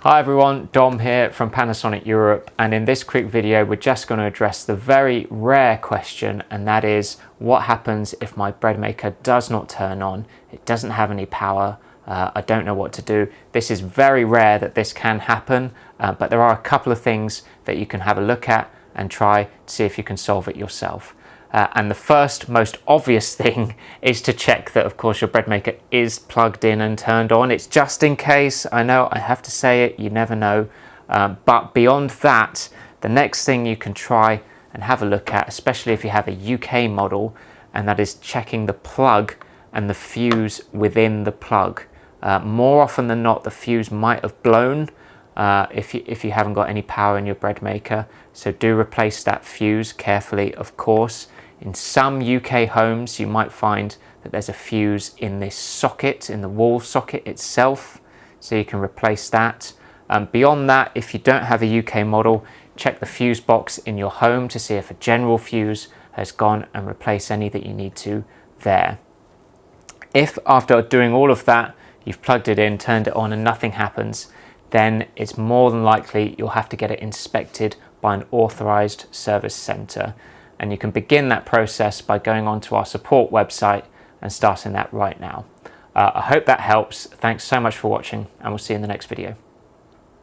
Hi everyone, Dom here from Panasonic Europe, and in this quick video we're just going to address the very rare question, and that is what happens if my bread maker does not turn on, it doesn't have any power, I don't know what to do. This is very rare that this can happen, but there are a couple of things that you can have a look at and try to see if you can solve it yourself. And the first most obvious thing is to check that, of course, your bread maker is plugged in and turned on. It's just in case. I know I have to say it, you never know. But beyond that, the next thing you can try and have a look at, especially if you have a UK model, and that is checking the plug and the fuse within the plug. More often than not, the fuse might have blown if you haven't got any power in your bread maker. So do replace that fuse carefully, of course. In some UK homes, you might find that there's a fuse in this socket, in the wall socket itself, so you can replace that. Beyond that, if you don't have a UK model, check the fuse box in your home to see if a general fuse has gone and replace any that you need to there. If after doing all of that, you've plugged it in, turned it on and nothing happens, then it's more than likely you'll have to get it inspected by an authorized service center. And you can begin that process by going onto our support website and starting that right now. I hope that helps. Thanks so much for watching, and we'll see you in the next video.